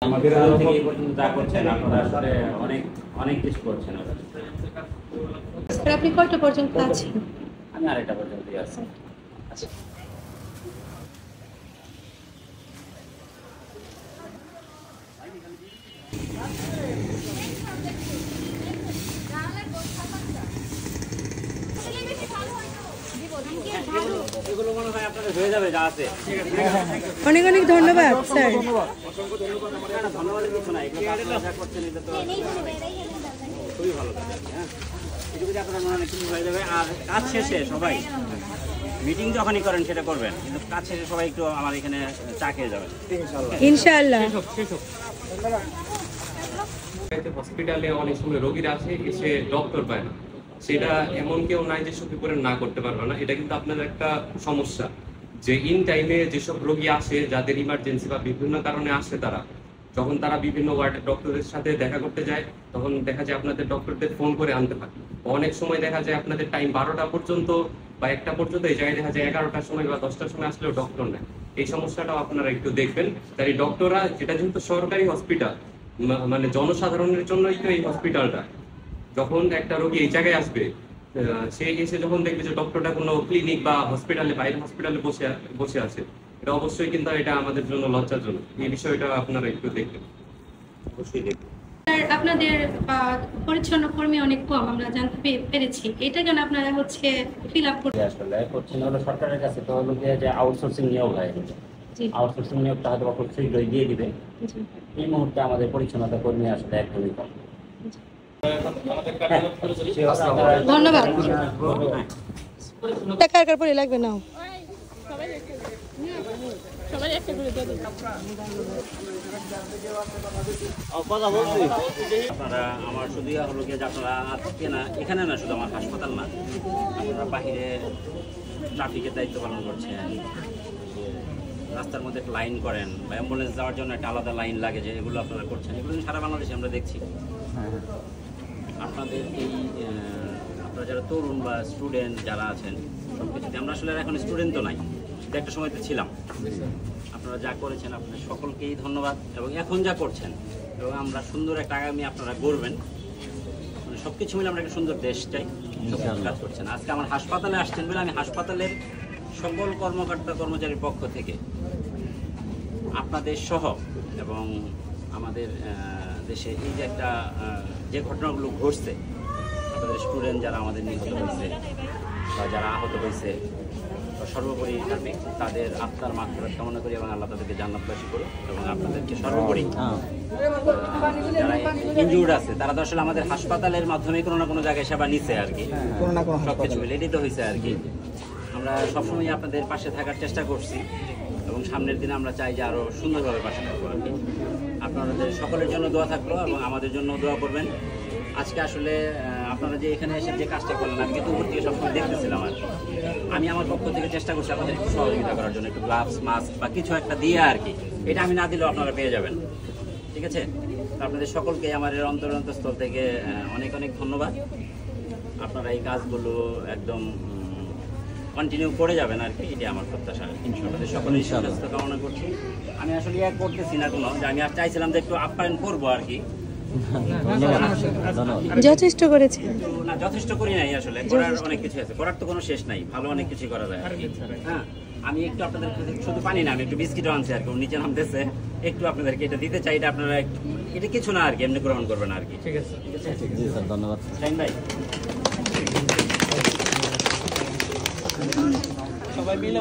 আমাদের এই পর্যন্ত যা করছেন আপনারা আসলে অনেক অনেক কিছু করছেন। আপনি কয়টা পর্যন্ত আছেন? আমি আরেকটা পর্যন্তই আছি। আচ্ছা, এগুলো মনে হয় আপনাদের হয়ে যাবে যা আছে। অনেক অনেক ধন্যবাদ স্যার। ধন্যবাদের কিছু নাই, এগুলো আপনারা যা করছেন এটা তো খুবই ভালো কাজ। হ্যাঁ, এটা যদি আপনারা মনে হয় কিছু হয়ে যাবে। আর কাজ শেষে সবাই মিটিং যখনই করেন সেটা করবেন, কিন্তু কাজ শেষে সবাই একটু আমার এখানে চা খেয়ে যাবেন ইনশাআল্লাহ। হসপিটালে অনেক সময় রোগীরা আসে, এসে ডক্টর পায় না। সেটা এমন কেউ নাই যে সত্যি করে না করতে পারবে না। এটা কিন্তু আপনার একটা সমস্যা যে ইন টাইমে যেসব রোগী আসে, যাদের ইমার্জেন্সি বা বিভিন্ন কারণে আসে, তারা যখন তারা বিভিন্ন ওয়ার্ডের ডক্টরের সাথে দেখা করতে যায়, তখন দেখা যায় আপনাদের ডক্টরদের ফোন করে আনতে হয়। অনেক সময় দেখা যায় আপনাদের টাইম 12টা পর্যন্ত বা 1টা পর্যন্ত, এই জায়গায় দেখা যায় 11টার সময় বা 10টার সময় আসলেও ডক্টর নেয়। এই সমস্যাটাও আপনারা একটু দেখবেন। তাই ডক্টররা, এটা যেহেতু সরকারি হসপিটাল, মানে জনসাধারণের জন্যই তো এই হসপিটালটা। যখন একটা রোগী এই জায়গায় আসবে, সে এসে যখন দেখবে যে ডক্টরটা কোনো ক্লিনিক বা হসপিটালে, বাইরে হসপিটালে বসে আছে, এটা অবশ্যই কিন্তু এটা আমাদের জন্য লজ্জাজনক। এই বিষয়টা আপনারা একটু দেখবেন, অবশ্যই দেখবেন। আপনাদের পরিচ্ছন্ন কর্মী অনেক কম, আমরা জানতে পেরেছি। এটা কেন আপনারা হচ্ছে ফিল আপ করতে আসলে করছেন হলো সরকারের কাছে তো হলো যে আউটসোর্সিং নিয়োগ হয়। আউটসোর্সিং নিয়োগটা হয়তো খুব শীঘ্রই দিয়ে দিবে। এই মুহূর্তে আমাদের পরিচ্ছন্নতা কর্মী আসলে একদমই কম। ধন্যবাদ। টাকা কার পরে লাগবে না? আপনারা আমার শুধু হলো গিয়ে যে আপনারা আজকে না, এখানে না, শুধু আমার হাসপাতাল না, আপনারা বাহিরে ট্রাফিকের দায়িত্ব পালন করছেন, রাস্তার মধ্যে লাইন করেন বা অ্যাম্বুলেন্স যাওয়ার জন্য একটা আলাদা লাইন লাগে, যে এগুলো আপনারা করছেন, এগুলো সারা বাংলাদেশে আমরা দেখছি। আপনাদের এই আপনারা যারা তরুণ বা স্টুডেন্ট যারা আছেন, সব কিছুতে আমরা আসলে এখন স্টুডেন্ট তো নাই, শুধু একটা সময়তে ছিলাম। আপনারা যা করেছেন আপনাদের সকলকেই ধন্যবাদ, এবং এখন যা করছেন, এবং আমরা সুন্দর একটা আগামী আপনারা গড়বেন, মানে সব কিছু মিলে আমরা একটা সুন্দর দেশ চাই, সব কাজ করছেন। আজকে আমার হাসপাতালে আসছেন বলে আমি হাসপাতালের সকল কর্মকর্তা কর্মচারীর পক্ষ থেকে আপনাদের সহ, এবং আমাদের দেশে এই যে একটা যে ঘটনাগুলো ঘটছে, আপনাদের স্টুডেন্ট যারা আমাদের নিহত হয়েছে বা যারা আহত হয়েছে, সর্বোপরি তাদের আত্মার মাগফিরাত কামনা করি, এবং আল্লাহ তাদেরকে জান্নাতবাসী করুন। এবং আপনাদেরকে সর্বোপরি যারা ইনজুর্ড আছে, তারা তো আসলে আমাদের হাসপাতালের মাধ্যমে কোনো না কোনো জায়গায় সেবা নিচ্ছে আর কি, সবকিছু মিলে এটাই তো হয়েছে আর কি। আমরা সবসময় আপনাদের পাশে থাকার চেষ্টা করছি, এবং সামনের দিনে আমরা চাই যে আরও সুন্দরভাবে পাশে থাকবো আর কি। আপনাদের সকলের জন্য দোয়া থাকলো, এবং আমাদের জন্য দোয়া করবেন। আজকে আসলে আপনারা যে এখানে এসে যে কাজটা করলেন, আমি কিন্তু উপর থেকে সবসময় দেখতেছিলাম আর কি। আমি আমার পক্ষ থেকে চেষ্টা করছি আপনাদের একটু সহযোগিতা করার জন্য, একটু গ্লাভস, মাস্ক বা কিছু একটা দিয়ে আর কি। এটা আমি না দিলেও আপনারা পেয়ে যাবেন, ঠিক আছে? আপনাদের সকলকে আমার অন্তরস্থল থেকে অনেক অনেক ধন্যবাদ। আপনারা এই কাজগুলো একদম কন্টিনিউ করে যাবেন আর কি, এটা আমার প্রত্যাশা। আমাদের সকলেই সুস্বাস্থ্য কামনা করছি। আমি আসলে করতেছি না কোনো, যে আমি আর চাইছিলাম যে একটু আপ্যায়ন করবো আর কি, যথেষ্ট করেছে না, যথেষ্ট করি নাই আসলে, করার অনেক কিছু আছে, করার তো কোনো শেষ নাই, ভালো অনেক কিছু করা যায়। হ্যাঁ, আমি একটু আপনাদের শুধু পানি না, আমি একটু বিস্কিটও আনছি আর কি, নিচে নামতেছে, একটু আপনাদেরকে এটা দিতে চাই, এটা আপনারা এটা কিছু না আর কি, এমনি গ্রহণ করবেন আর কি। ঠিক আছে, ধন্যবাদ শাহিন ভাই। সবাই মিলে